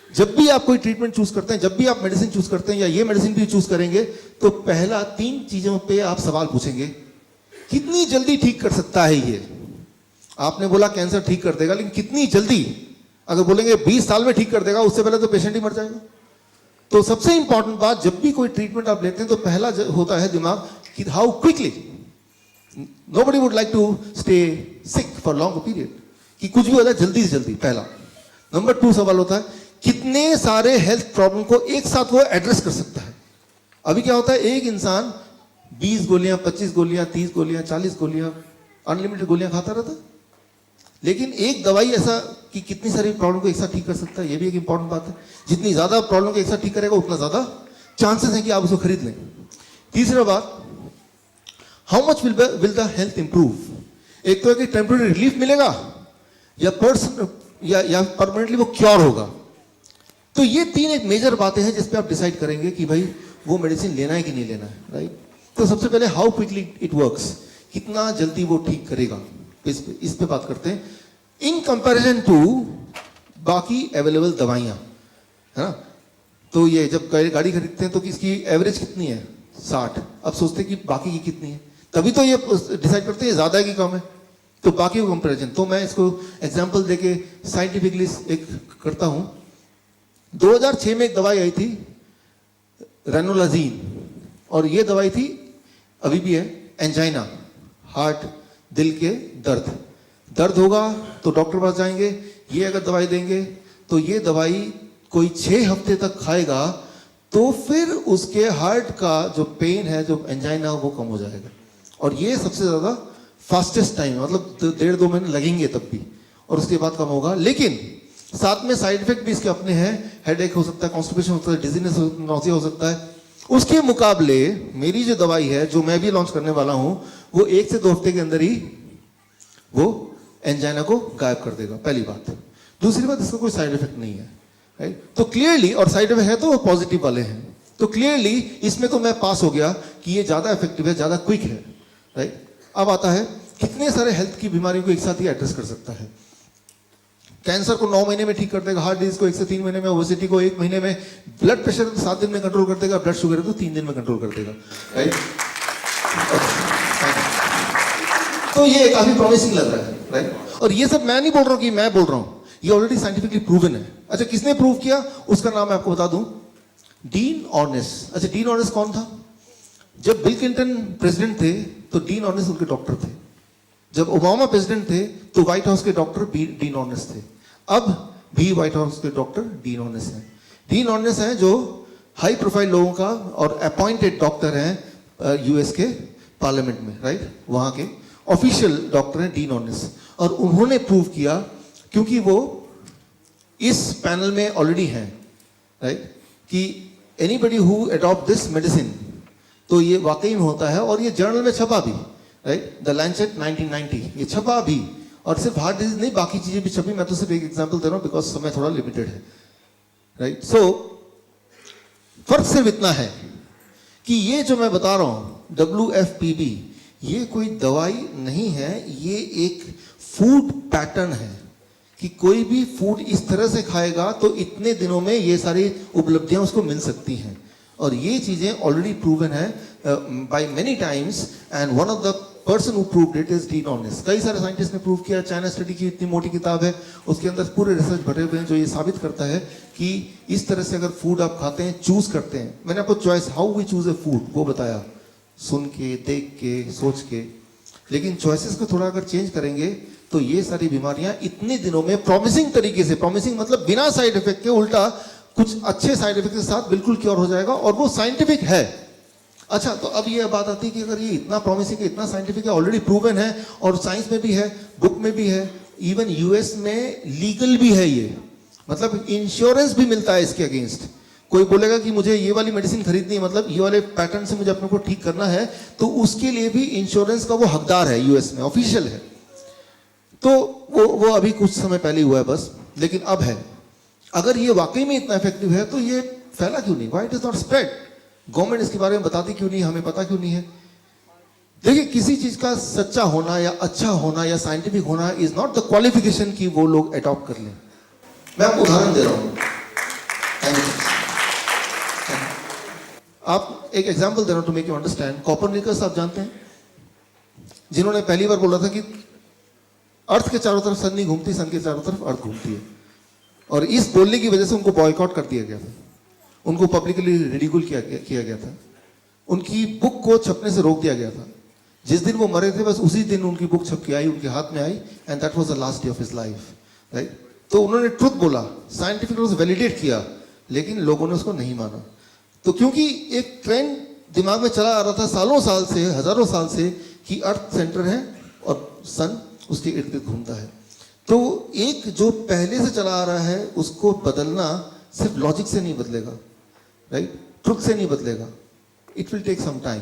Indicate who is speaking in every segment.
Speaker 1: जब भी आप कोई ट्रीटमेंट चूज करते हैं, जब भी आप मेडिसिन चूज करते हैं या ये मेडिसिन भी चूज करेंगे, तो पहला 3 चीजों पे आप सवाल पूछेंगे। कितनी जल्दी ठीक कर सकता है ये? आपने बोला कैंसर ठीक कर देगा, लेकिन कितनी जल्दी? अगर बोलेंगे 20 साल में ठीक कर देगा, उससे पहले तो पेशेंट ही मर जाएगा। तो सबसे इंपॉर्टेंट बात, जब भी कोई ट्रीटमेंट आप लेते हैं तो पहला होता है दिमाग कि how quickly. Nobody would like to stay sick for long period, कि कुछ भी हो जाए जल्दी से जल्दी, पहला। नंबर 2 सवाल होता है कितने सारे हेल्थ प्रॉब्लम को एक साथ वो एड्रेस कर सकता है। अभी क्या होता है, एक इंसान 20 गोलियां, 25 गोलियां, 30 गोलियां, 40 गोलियां, अनलिमिटेड गोलियां खाता रहता है, लेकिन एक दवाई ऐसा कि कितनी सारी प्रॉब्लम को एक साथ ठीक कर सकता है, ये भी एक इंपॉर्टेंट बात है। जितनी ज्यादा प्रॉब्लम को एक साथ ठीक करेगा, उतना ज्यादा चांसेस है कि आप उसको खरीद लें। तीसरा बात, how much will the health improve. एक तो है कि टेम्पररी रिलीफ मिलेगा या परमानेंटली वो क्योर होगा। तो ये 3 एक मेजर बातें हैं जिस पे आप डिसाइड करेंगे कि भाई वो मेडिसिन लेना है कि नहीं लेना है, राइट। तो सबसे पहले हाउ क्विकली इट वर्क्स, कितना जल्दी वो ठीक करेगा, इस पे बात करते हैं इन कंपैरिजन टू बाकी अवेलेबल दवाइयां, है ना। तो ये जब गाड़ी खरीदते हैं तो किसकी एवरेज कितनी है, 60। अब सोचते हैं कि बाकी की कितनी है, तभी तो ये डिसाइड करते हैं ज्यादा है कि कम है, तो बाकी को कंपैरिजन। तो मैं इसको एग्जांपल देके साइंटिफिकली एक करता हूं। 2006 में एक दवाई आई थी रेनोलाजीन, और ये दवाई थी, अभी भी है, एंजाइना, हार्ट, दिल के दर्द होगा तो डॉक्टर पास जाएंगे, ये अगर दवाई देंगे तो ये दवाई कोई 6 हफ्ते तक खाएगा तो फिर उसके हार्ट का जो पेन है, जो एंजाइना, वो कम हो जाएगा। और ये सबसे ज्यादा फास्टेस्ट टाइम, मतलब 1.5-2 महीने लगेंगे तब भी, और उसके बाद कम होगा। लेकिन साथ में साइड इफेक्ट भी इसके अपने हैं, हेडेक हो सकता है, कॉन्स्टिपेशन हो सकता है, डिजीनेस, नॉसिया हो सकता है। उसके मुकाबले मेरी जो दवाई है, जो मैं भी लॉन्च करने वाला हूं, वो 1 से 2 हफ्ते के अंदर ही वो एंजाइना को गायब कर देगा, पहली बात। दूसरी बात, इसका कोई साइड इफेक्ट नहीं है, राइट। तो क्लियरली, और साइड इफेक्ट है तो वो पॉजिटिव वाले हैं, तो क्लियरली इसमें तो मैं पास हो गया कि ये ज्यादा इफेक्टिव है, ज्यादा क्विक है, राइट। अब आता है कितने सारे हेल्थ की बीमारियों को एक साथ ही एड्रेस कर सकता है। कैंसर को 9 महीने में ठीक कर देगा, हार्ट डिजीज को 1 से 3 महीने में, ओबेसिटी को 1 महीने में, ब्लड प्रेशर को 7 दिन में कंट्रोल कर देगा, ब्लड शुगर को 3 दिन में कंट्रोल कर देगा, राइट। तो ये काफी प्रॉमिसिंग लग रहा है, राइट। और ये सब मैं नहीं बोल रहा हूं कि मैं बोल रहा हूं, ये ऑलरेडी साइंटिफिकली प्रूवन है। अच्छा, किसने प्रूव किया, उसका नाम मैं आपको बता दूं, डीन ऑर्निस। अच्छा, डीन ऑर्निस कौन था? जब बिल क्लिंटन प्रेसिडेंट थे तो डीन ऑर्निस उनके डॉक्टर थे। जब ओबामा प्रेसिडेंट थे तो व्हाइट हाउस के डॉक्टर डीन ऑर्निस थे। अब भी व्हाइट हाउस के डॉक्टर डीन ऑर्निस हैं। डीन ऑर्निस हैं जो हाई प्रोफाइल लोगों का और अपॉइंटेड डॉक्टर हैं यूएस के पार्लियामेंट में, राइट। वहां के ऑफिशियल डॉक्टर हैं डीन ऑर्निस, और उन्होंने प्रूव किया, क्योंकि वो इस पैनल में ऑलरेडी हैं, राइट, कि anybody who adopt this medicine, तो ये वाकई में होता है, और ये जर्नल में छपा भी, राइट, द लैंसेट 1990, ये छपा भी। और सिर्फ हार्ट डिजीज नहीं, बाकी चीजें भी छपी। मैं तो सिर्फ एक एग्जांपल दे रहा हूं बिकॉज समय थोड़ा लिमिटेड है, राइट। सो फर्क सिर्फ इतना है कि ये जो मैं बता रहा हूं WFPB, ये कोई दवाई नहीं है, ये एक फूड पैटर्न है कि कोई भी फूड इस तरह से खाएगा तो इतने दिनों में ये सारी उपलब्धियां उसको मिल सकती हैं। और ये चीजें ऑलरेडी प्रूवन है by many times, and one of the person who proved it is Dean Ornish. कई सारे साइंटिस्ट ने प्रूव किया, चाइना स्टडी की इतनी मोटी किताब है, उसके अंदर पूरे रिसर्च भरे हुए हैं जो ये साबित करता है कि इस तरह से अगर फूड आप खाते हैं, चूज करते हैं, मैंने आपको choice, how we choose a food, वो बताया, सुन के, देख के, सोच के। लेकिन चॉइसेस को थोड़ा अगर चेंज करेंगे तो ये सारी बीमारियां इतने दिनों में प्रॉमिसिंग तरीके से, प्रॉमिसिंग मतलब बिना साइड इफेक्ट के, उल्टा कुछ अच्छे साइड इफेक्ट के साथ बिल्कुल क्योर हो जाएगा, और वो साइंटिफिक है। अच्छा, तो अब ये बात आती है कि अगर ये इतना प्रॉमिसिंग है, इतना साइंटिफिक है, ऑलरेडी प्रूवन है, और साइंस में भी है, बुक में भी है, इवन यूएस में लीगल भी है ये, मतलब इंश्योरेंस भी मिलता है इसके अगेंस्ट। कोई बोलेगा कि मुझे ये वाली मेडिसिन खरीदनी है, मतलब ये वाले पैटर्न से मुझे अपने को ठीक करना है, तो उसके लिए भी इंश्योरेंस का वो हकदार है, यूएस में ऑफिशियल है। तो वो अभी कुछ समय पहले हुआ है बस, लेकिन अब है। अगर ये वाकई में इतना इफेक्टिव है तो ये फैला क्यों नहीं? Why it is not spread? Government इसके बारे में बताती क्यों नहीं, हमें पता क्यों नहीं है? देखिए, किसी चीज का सच्चा होना या अच्छा होना या साइंटिफिक होना इज नॉट द क्वालिफिकेशन कि वो लोग अडॉप्ट कर लें। मैं आपको उदाहरण दे रहा हूं। आप एक एग्जांपल दे रहा हूं to make you understand. Copernicus आप जानते हैं, जिन्होंने पहली बार बोला था कि अर्थ के चारों तरफ सन नहीं घूमती, सन के चारों तरफ अर्थ घूमती है, और इस बोलने की वजह से उनको बॉयकॉट कर दिया गया था, उनको पब्लिकली रिडिकुल किया गया था, उनकी बुक को छपने से रोक दिया गया था। जिस दिन वो मरे थे बस उसी दिन उनकी बुक छप के आई, उनके हाथ में आई, and that was the last day of his life, right. तो उन्होंने ट्रुथ बोला, साइंटिफिक रूप से वैलिडेट किया, लेकिन लोगों ने उसको नहीं माना। तो क्योंकि एक ट्रेंड दिमाग में चला आ रहा था सालों साल से, हजारों साल से, कि अर्थ सेंटर है और सन उसके इर्द गिर्द घूमता है। तो एक जो पहले से चला आ रहा है उसको बदलना सिर्फ लॉजिक से नहीं बदलेगा, राइट, ट्रुथ से नहीं बदलेगा, it will take some time,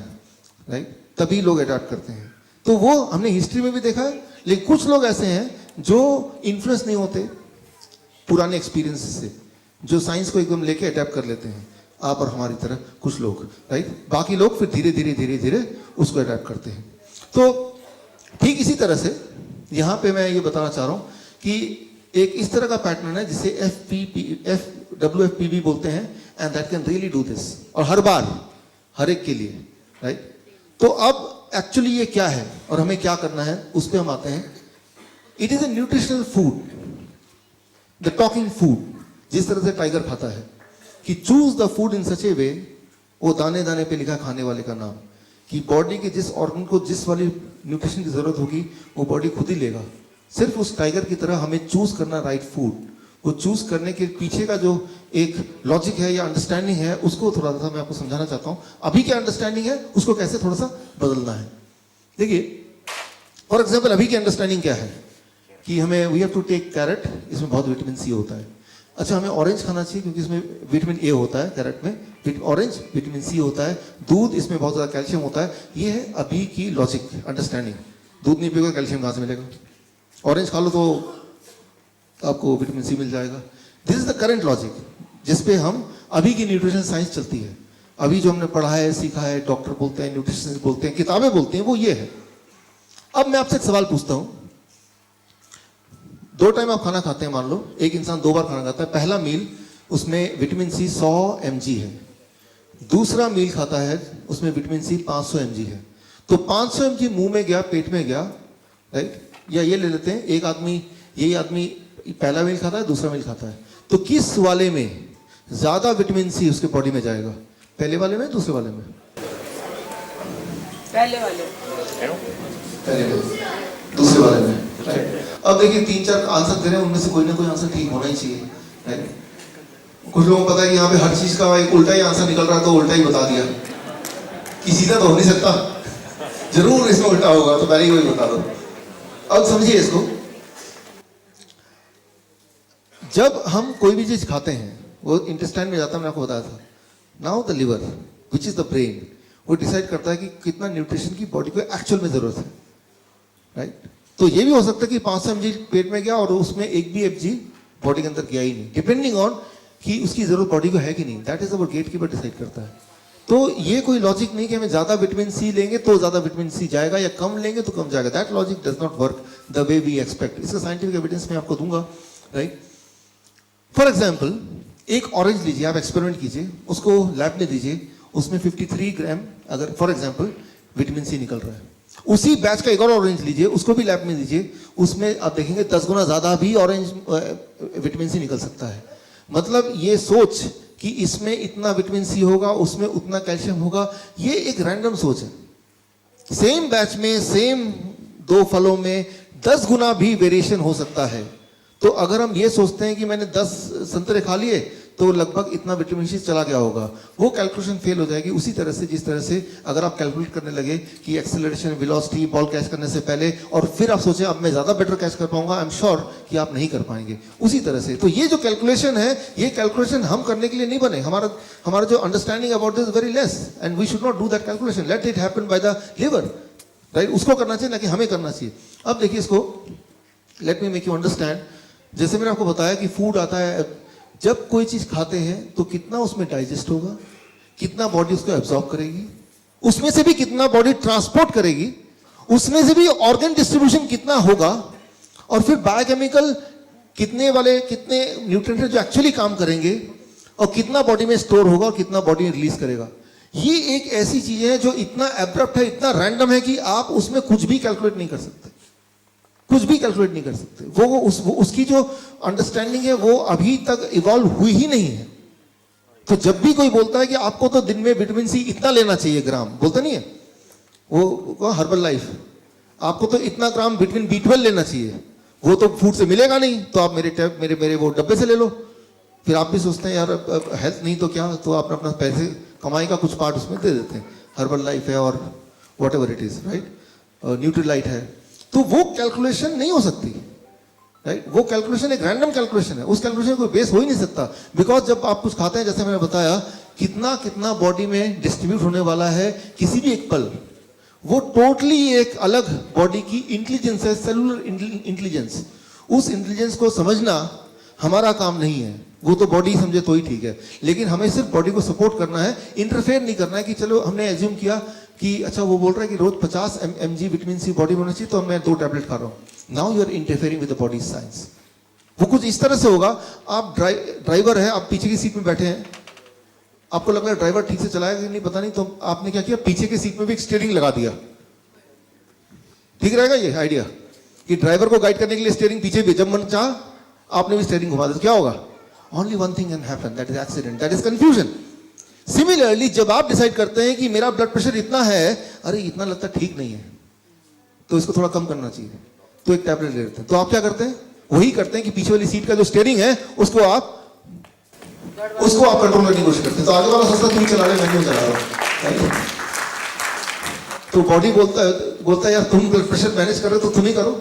Speaker 1: right, तभी लोग अडॉप्ट करते हैं। तो वो हमने हिस्ट्री में भी देखा है, लेकिन कुछ लोग ऐसे हैं जो इन्फ्लुएंस नहीं होते पुराने एक्सपीरियंस से, जो साइंस को एकदम लेके अडॉप्ट कर लेते हैं, आप और हमारी तरह कुछ लोग, राइट। बाकी लोग फिर धीरे धीरे धीरे धीरे उसको अडॉप्ट करते हैं। तो ठीक इसी तरह से यहाँ पे मैं ये बताना चाह रहा हूँ कि एक इस तरह का पैटर्न है जिसे WFPB बोलते हैं, and that can really do this, और हर बार हर एक के लिए, राइट। तो अब एक्चुअली ये क्या है और हमें क्या करना है उस पर हम आते हैं। It is a nutritional food, the talking food, जिस तरह से टाइगर खाता है कि चूज द फूड इन सच ए वे, वो दाने दाने पे लिखा खाने वाले का नाम, कि बॉडी के जिस ऑर्गन को जिस वाली न्यूट्रिशन की जरूरत होगी वो बॉडी खुद ही लेगा। सिर्फ उस टाइगर की तरह हमें चूज करना राइट फूड, वो चूज करने के पीछे का जो एक लॉजिक है या अंडरस्टैंडिंग है उसको थोड़ा सा मैं आपको समझाना चाहता हूँ। अभी क्या अंडरस्टैंडिंग है उसको कैसे थोड़ा सा बदलना है। देखिए फॉर एग्जाम्पल अभी की अंडरस्टैंडिंग क्या है कि हमें we have to take carrot, इसमें बहुत विटामिन सी होता है। अच्छा, हमें ऑरेंज खाना चाहिए क्योंकि इसमें विटामिन ए होता है, कैरेट में ऑरेंज विटामिन सी होता है, दूध इसमें बहुत ज़्यादा कैल्शियम होता है। ये है अभी की लॉजिक अंडरस्टैंडिंग। दूध नहीं पियोगे कैल्शियम कहाँ से मिलेगा? ऑरेंज खा लो तो आपको विटामिन सी मिल जाएगा। This is the current logic जिसपे हम अभी की न्यूट्रिशन साइंस चलती है। अभी जो हमने पढ़ा है, सीखा है, डॉक्टर बोलते हैं, न्यूट्रिशनिस्ट बोलते हैं, किताबें बोलती हैं, वो ये है। अब मैं आपसे एक सवाल पूछता हूँ, 2 टाइम आप खाना खाते हैं, मान लो एक इंसान 2 बार खाना खाता है। पहला मील उसमें विटामिन सी 100 mg है, दूसरा मील खाता है उसमें विटामिन सी 500 mg है। तो 500 mg मुंह में गया, पेट में गया, राइट। या ये ले लेते हैं, एक आदमी, यही आदमी पहला मील खाता है, दूसरा मील खाता है, तो किस वाले में ज्यादा विटामिन सी उसके बॉडी में जाएगा? पहले वाले में, दूसरे वाले में?
Speaker 2: पहले वाले।
Speaker 1: पहले में, दूसरे वाले में, राइट। अब देखिए 3-4 आंसर दे रहे हैं, उनमें से कोई ना कोई आंसर ठीक होना ही चाहिए, राइट। कुछ लोगों को पता है कि यहाँ पे हर चीज का एक उल्टा ही आंसर निकल रहा है, तो उल्टा ही बता दिया कि सीधा तो हो नहीं सकता, जरूर इसमें उल्टा होगा, तो पहले ही वही बता दो। अब समझिए इसको, जब हम कोई भी चीज खाते हैं वो इंटेस्टाइन में जाता है, मैंने आपको बताया था। Now the liver which is the brain, वो डिसाइड करता है कि कितना न्यूट्रिशन की बॉडी को एक्चुअल में जरूरत है, राइट। तो ये भी हो सकता है कि 500 mg पेट में गया और उसमें एक भी mg बॉडी के अंदर गया ही नहीं, डिपेंडिंग ऑन कि उसकी जरूरत बॉडी को है कि नहीं। That is our gatekeeper decide करता है। तो ये कोई लॉजिक नहीं कि हमें ज्यादा विटामिन सी लेंगे तो ज्यादा विटामिन सी जाएगा, या कम लेंगे तो कम जाएगा। That logic does not work the way we expect. इसका साइंटिफिक एविडेंस मैं आपको दूंगा, राइट। फॉर एग्जाम्पल एक ऑरेंज लीजिए, आप एक्सपेरिमेंट कीजिए, उसको लैब में दीजिए, उसमें 53 ग्राम अगर फॉर एग्जाम्पल विटामिन सी निकल रहा है। उसी बैच का एक और ऑरेंज लीजिए, उसको भी लैब में दीजिए, उसमें आप देखेंगे 10 गुना ज्यादा भी ऑरेंज विटामिन सी निकल सकता है। मतलब ये सोच कि इसमें इतना विटामिन सी होगा, उसमें उतना कैल्शियम होगा, ये एक रैंडम सोच है। सेम बैच में सेम 2 फलों में 10 गुना भी वेरिएशन हो सकता है। तो अगर हम ये सोचते हैं कि मैंने 10 संतरे खा लिए तो लगभग इतना विटामिन सी चला गया होगा, वो कैलकुलेशन फेल हो जाएगी। उसी तरह से जिस तरह से अगर आप कैलकुलेट करने लगे कि एक्सेलरेशन, वेलोसिटी, बॉल कैच करने से पहले, और फिर आप सोचें अब मैं ज्यादा बेटर कैच कर पाऊंगा, आई एम श्योर कि आप नहीं कर पाएंगे। उसी तरह से तो ये जो कैलकुलेशन है, ये कैलकुलेशन हम करने के लिए नहीं बने। हमारा जो understanding about this very less, and we should not do that calculation, let it happen by the liver, right. उसको करना चाहिए, ना कि हमें करना चाहिए। अब देखिए इसको, let me make you understand. जैसे मैंने आपको बताया कि फूड आता है, जब कोई चीज खाते हैं तो कितना उसमें डाइजेस्ट होगा, कितना बॉडी उसको एब्जॉर्ब करेगी, उसमें से भी कितना बॉडी ट्रांसपोर्ट करेगी, उसमें से भी ऑर्गन डिस्ट्रीब्यूशन कितना होगा, और फिर बायोकेमिकल कितने न्यूट्रिएंट जो एक्चुअली काम करेंगे, और कितना बॉडी में स्टोर होगा और कितना बॉडी में रिलीज करेगा। ये एक ऐसी चीज है जो इतना एब्रप्ट है, इतना रैंडम है कि आप उसमें कुछ भी कैलकुलेट नहीं कर सकते, कुछ भी कैलकुलेट नहीं कर सकते। वो उसकी जो अंडरस्टैंडिंग है वो अभी तक इवॉल्व हुई ही नहीं है। तो जब भी कोई बोलता है कि आपको तो दिन में विटामिन सी इतना लेना चाहिए ग्राम, बोलता नहीं है वो हर्बल लाइफ, आपको तो इतना ग्राम विटामिन B12 लेना चाहिए, वो तो फूड से मिलेगा नहीं, तो आप मेरे वो डब्बे से ले लो। फिर आप भी सोचते हैं यार हेल्थ नहीं तो क्या, तो आप अपना पैसे कमाई का कुछ पार्ट उसमें दे देते हैं। हर्बल लाइफ है और what ever it is, right, Nutrilite है, तो वो कैलकुलेशन नहीं हो सकती, राइट। वो कैलकुलेशन एक रैंडम कैलकुलेशन है, उस कैलकुलेशन को बेस हो ही नहीं सकता। बिकॉज जब आप कुछ खाते हैं, जैसे मैंने बताया, कितना कितना बॉडी में डिस्ट्रीब्यूट होने वाला है किसी भी एक पल, वो टोटली एक अलग बॉडी की इंटेलिजेंस है, सेलुलर इंटेलिजेंस। उस इंटेलिजेंस को समझना हमारा काम नहीं है, वो तो बॉडी समझे तो ही ठीक है, लेकिन हमें सिर्फ बॉडी को सपोर्ट करना है, इंटरफेयर नहीं करना है। कि चलो हमने एज्यूम किया कि अच्छा वो बोल रहा है कि रोज 50 mg विटामिन सी बॉडी में होना चाहिए, तो मैं 2 टैबलेट खा रहा हूँ। Now you are interfering with the body science. वो कुछ इस तरह से होगा, आप ड्राइवर है, आप पीछे की सीट में बैठे हैं, आपको लग रहा है ड्राइवर ठीक से चलाएगा कि नहीं पता नहीं, तो आपने क्या किया, पीछे की सीट में भी एक स्टीयरिंग लगा दिया। ठीक रहेगा ये आइडिया कि ड्राइवर को गाइड करने के लिए स्टीयरिंग पीछे भी, जब मन चाह आपने भी स्टीयरिंग घुमा दिया, तो क्या होगा? Only one thing can happen, that is accident, that is confusion. Similarly जब आप डिसाइड करते हैं कि मेरा ब्लड प्रेशर इतना है, अरे इतना लगता ठीक नहीं है, तो इसको थोड़ा कम करना चाहिए, तो एक टैबलेट ले लेते हैं। तो आप क्या करते हैं? वही करते हैं कि पीछे वाली सीट का जो स्टीयरिंग है उसको आप कंट्रोल करने की कोशिश करते हैं। तो आगे वाला सोचता तुम चला रहे, मैं क्यों चला रहा हूं। तो बॉडी बोलता है यार तुम ब्लड प्रेशर मैनेज कर रहे हो तो तुम ही करो,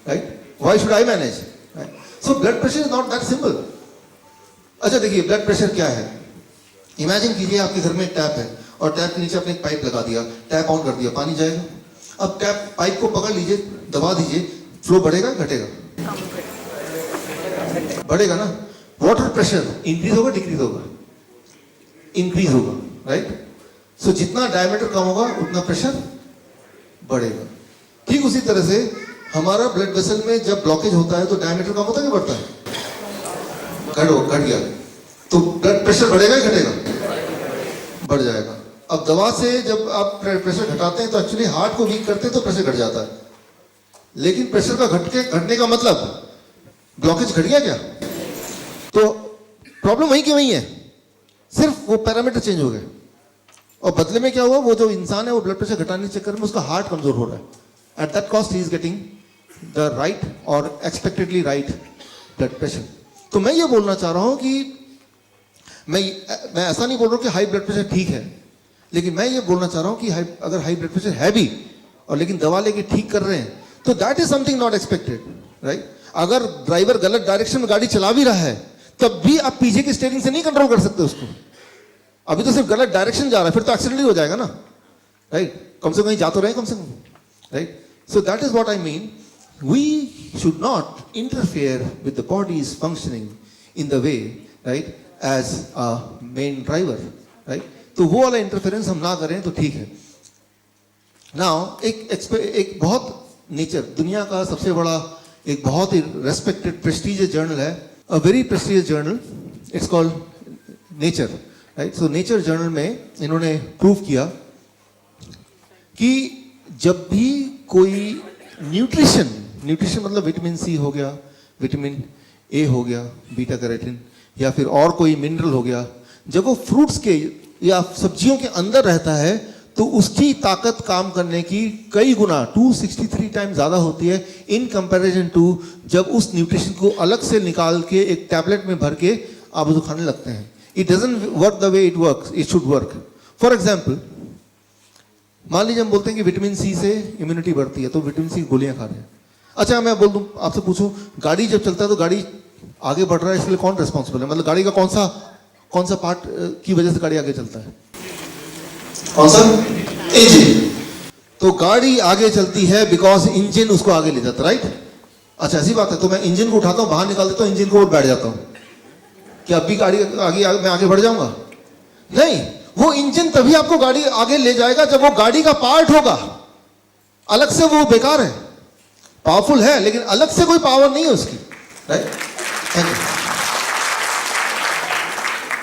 Speaker 1: right, why should I manage. So blood pressure is not that simple. अच्छा देखिए, ब्लड प्रेशर क्या है, इमेजिन कीजिए आपके घर में एक टैप है और टैप के नीचे आपने एक पाइप लगा दिया, टैप ऑन कर दिया, पानी जाएगा। अब टैप पाइप को पकड़ लीजिए, दबा दीजिए, फ्लो बढ़ेगा घटेगा? बढ़ेगा ना। वाटर प्रेशर इंक्रीज होगा डिक्रीज होगा? इंक्रीज होगा, राइट। सो जितना डायमीटर कम होगा उतना प्रेशर बढ़ेगा। ठीक उसी तरह से हमारा ब्लड वेसल में जब ब्लॉकेज होता है तो डायमीटर कम होता है कि बढ़ता है? घट गया, तो ब्लड प्रेशर बढ़ेगा या घटेगा? बढ़ जाएगा। अब दवा से जब आप प्रेशर घटाते हैं तो एक्चुअली हार्ट को वीक करते हैं तो प्रेशर घट जाता है, लेकिन प्रेशर का घटने का मतलब ब्लॉकेज घट गया क्या? तो प्रॉब्लम वही की वही है, सिर्फ वो पैरामीटर चेंज हो गए। और बदले में क्या हुआ, वो जो इंसान है वो ब्लड प्रेशर घटाने के चक्कर में उसका हार्ट कमजोर हो रहा है। At that cost he is getting the right और एक्सपेक्टेडली राइट ब्लड प्रेशर। तो मैं ये बोलना चाह रहा हूं कि मैं ऐसा नहीं बोल रहा हूं कि हाई ब्लड प्रेशर ठीक है, लेकिन मैं ये बोलना चाह रहा हूं कि अगर हाई ब्लड प्रेशर है भी और लेकिन दवा लेके ठीक कर रहे हैं तो that is something not expected, right. अगर ड्राइवर गलत डायरेक्शन में गाड़ी चला भी रहा है तब भी आप पीछे की स्टीयरिंग से नहीं कंट्रोल कर सकते उसको। अभी तो सिर्फ गलत डायरेक्शन जा रहा है, फिर तो एक्सीडेंट ही हो जाएगा ना, राइट। कम से कम कहीं जा तो रहे कम से कम, right. So that is what I mean, we should not interfere with the body's functioning in the way, right, as a main driver, right. तो वो वाला इंटरफेरेंस हम ना करें तो ठीक है। नाउ एक बहुत नेचर, दुनिया का सबसे बड़ा एक बहुत ही रेस्पेक्टेड प्रेस्टीजियस जर्नल है, a very prestigious journal, it's called nature, right. So nature journal में इन्होंने प्रूव किया कि जब भी कोई न्यूट्रिशन मतलब विटामिन सी हो गया, विटामिन ए हो गया, बीटा कैरोटीन, या फिर और कोई मिनरल हो गया, जब वो फ्रूट्स के या सब्जियों के अंदर रहता है तो उसकी ताकत काम करने की कई गुना 263 टाइम ज्यादा होती है इन कंपैरिजन टू जब उस न्यूट्रिशन को अलग से निकाल के एक टैबलेट में भर के आप उसको खाने लगते हैं। It doesn't work the way it should work. For example, मान लीजिए हम बोलते हैं कि विटामिन सी से इम्यूनिटी बढ़ती है, तो विटामिन सी गोलियां खा रहे हैं। अच्छा मैं बोल दूं, आपसे पूछूं, गाड़ी जब चलता है तो गाड़ी आगे बढ़ रहा है, इसलिए कौन रिस्पॉन्सिबल है? मतलब गाड़ी का कौन सा पार्ट की वजह से गाड़ी आगे चलता है? कौन सा? इंजन। तो गाड़ी आगे चलती है बिकॉज इंजन उसको आगे ले जाता है, राइट। अच्छा ऐसी बात है, तो मैं इंजन को उठाता हूं, बाहर निकाल देता हूं, इंजन को और बैठ जाता हूं, क्या अभी गाड़ी मैं आगे बढ़ जाऊंगा? नहीं, वो इंजन तभी आपको गाड़ी आगे ले जाएगा जब वो गाड़ी का पार्ट होगा, अलग से वो बेकार है। पावरफुल है लेकिन अलग से कोई पावर नहीं है उसकी, right. Thank you.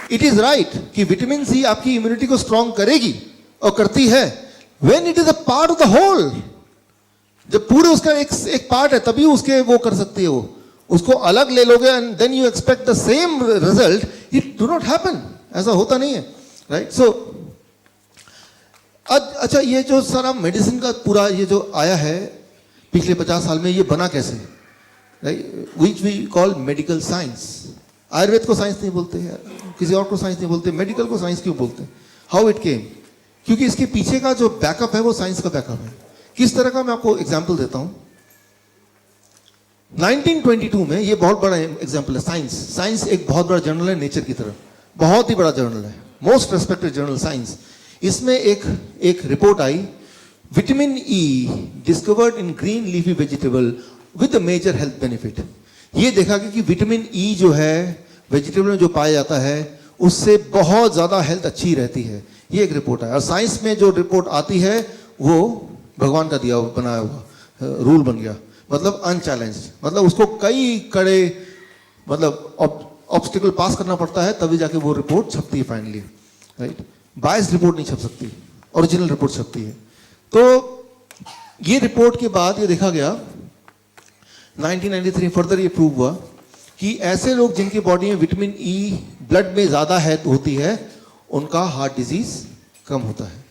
Speaker 1: It is right कि विटामिन सी आपकी इम्यूनिटी को स्ट्रांग करेगी और करती है, when it is a part of the whole. जब पूरे उसका एक पार्ट है तभी उसके वो कर सकती है वो, उसको अलग ले लोगे and then you expect the same result, it do not happen, ऐसा होता नहीं है, राइट। सो अच्छा, ये जो सारा मेडिसिन का पूरा ये जो आया है पिछले 50 साल में, ये बना कैसे, right, which we call medical science. Ayurveda को साइंस नहीं बोलते हैं, किसी और को साइंस नहीं बोलते, मेडिकल को साइंस क्यों बोलते हैं? How it came? क्योंकि इसके पीछे का जो बैकअप है वो साइंस का बैकअप है। किस तरह का, मैं आपको एग्जांपल देता हूं। 1922 में, ये बहुत बड़ा एग्जांपल है, साइंस एक बहुत बड़ा जर्नल है नेचर की तरह, बहुत ही बड़ा जर्नल है, मोस्ट रेस्पेक्टेड जर्नल साइंस। इसमें एक रिपोर्ट आई, vitamin E discovered in green leafy vegetable with the major health benefit. ये देखा गया कि विटामिन ई जो है वेजिटेबल में जो पाया जाता है उससे बहुत ज्यादा हेल्थ अच्छी रहती है, ये एक रिपोर्ट है। और साइंस में जो रिपोर्ट आती है वो भगवान का दिया हुआ बनाया हुआ रूल बन गया, मतलब अनचैलेंज्ड, मतलब उसको कई कड़े मतलब ऑब्स्टिकल पास करना पड़ता है तभी जाके वो रिपोर्ट छपती है फाइनली, राइट। बायस्ड रिपोर्ट नहीं छप सकती, ओरिजिनल रिपोर्ट छपती है। तो ये रिपोर्ट के बाद ये देखा गया 1993 फर्दर ये प्रूव हुआ कि ऐसे लोग जिनकी बॉडी में विटामिन ई ब्लड में ज्यादा है होती है, उनका हार्ट डिजीज कम होता है।